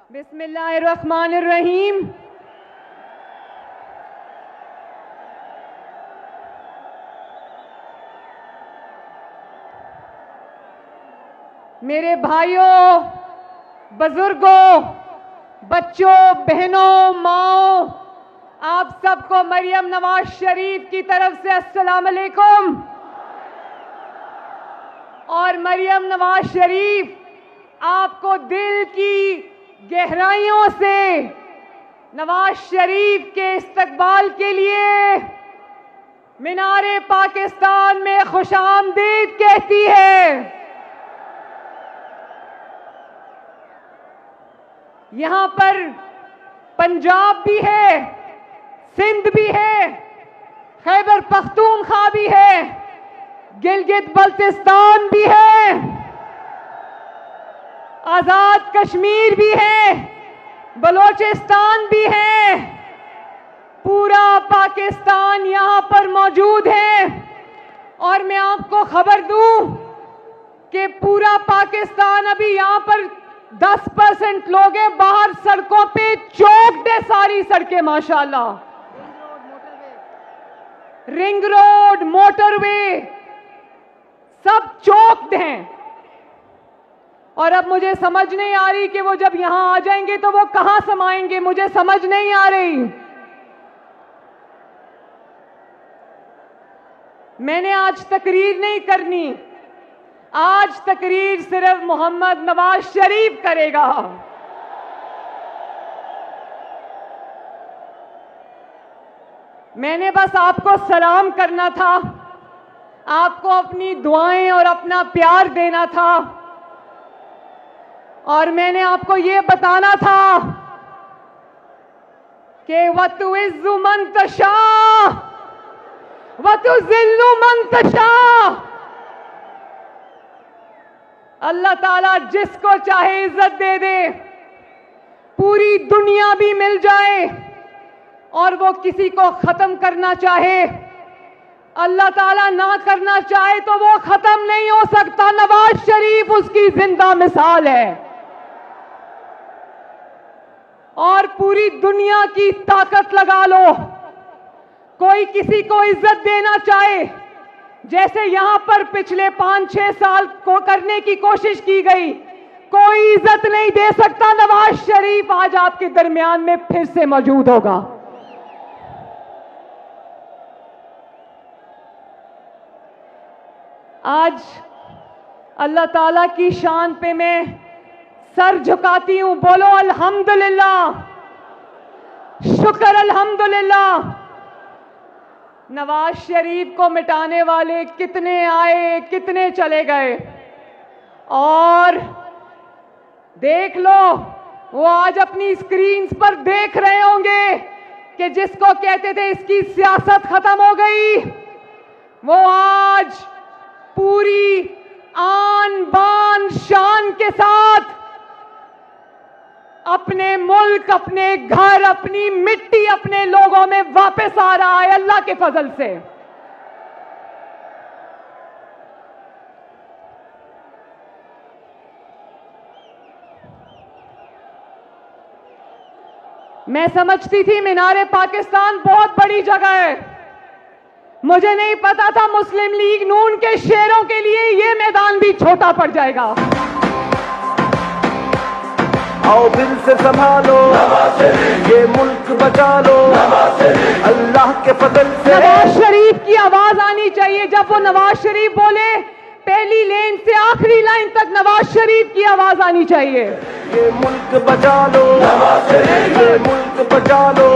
बिस्मिल्लाहिर्रहमानिर्रहीम। मेरे भाइयों, बुजुर्गों, बच्चों, बहनों, माओ, आप सबको मरियम नवाज शरीफ की तरफ से अस्सलाम अलैकुम। और मरियम नवाज शरीफ आपको दिल की गहराइयों से नवाज शरीफ के इस्तकबाल के लिए मीनारे पाकिस्तान में खुशामदीद कहती है। यहां पर पंजाब भी है, सिंध भी है, खैबर पख्तूनख्वा भी है, गिलगित बल्तिस्तान भी है, आजाद कश्मीर भी है, बलोचिस्तान भी है। पूरा पाकिस्तान यहां पर मौजूद है। और मैं आपको खबर दूं कि पूरा पाकिस्तान अभी यहां पर 10% लोग हैं, बाहर सड़कों पे चौक्ड है सारी सड़कें माशाल्लाह। रिंग रोड, मोटरवे सब चौक्ड हैं। और अब मुझे समझ नहीं आ रही कि वो जब यहां आ जाएंगे तो वो कहां समाएंगे, मुझे समझ नहीं आ रही। मैंने आज तकरीर नहीं करनी, आज तकरीर सिर्फ मोहम्मद नवाज शरीफ करेगा। मैंने बस आपको सलाम करना था, आपको अपनी दुआएं और अपना प्यार देना था। और मैंने आपको ये बताना था कि वतुइज़्ज़ु मन तशा वतुज़िल्लु मन तशा। अल्लाह ताला जिसको चाहे इज्जत दे दे, पूरी दुनिया भी मिल जाए और वो किसी को खत्म करना चाहे, अल्लाह ताला ना करना चाहे तो वो खत्म नहीं हो सकता। नवाज शरीफ उसकी जिंदा मिसाल है। और पूरी दुनिया की ताकत लगा लो, कोई किसी को इज्जत देना चाहे, जैसे यहां पर पिछले 5-6 साल को करने की कोशिश की गई, कोई इज्जत नहीं दे सकता। नवाज शरीफ आज आपके दरमियान में फिर से मौजूद होगा। आज अल्लाह ताला की शान पे मैं सर झुकाती हूं। बोलो अल्हम्दुलिल्लाह, शुक्र अल्हम्दुलिल्लाह। नवाज शरीफ को मिटाने वाले कितने आए, कितने चले गए। और देख लो, वो आज अपनी स्क्रीन्स पर देख रहे होंगे कि जिसको कहते थे इसकी सियासत खत्म हो गई, वो आज पूरी आन बान शान के साथ अपने मुल्क, अपने घर, अपनी मिट्टी, अपने लोगों में वापस आ रहा है अल्लाह के फजल से। मैं समझती थी मीनारे पाकिस्तान बहुत बड़ी जगह है, मुझे नहीं पता था मुस्लिम लीग नून के शेरों के लिए ये मैदान भी छोटा पड़ जाएगा। आओ दिल से संभालो, ये मुल्क बचा लो अल्लाह के फजल से। नवाज शरीफ की आवाज आनी चाहिए। जब वो नवाज शरीफ बोले, पहली लेन से आखिरी लाइन तक नवाज शरीफ की आवाज आनी चाहिए। ये मुल्क बचा लो, ये मुल्क बचा लो।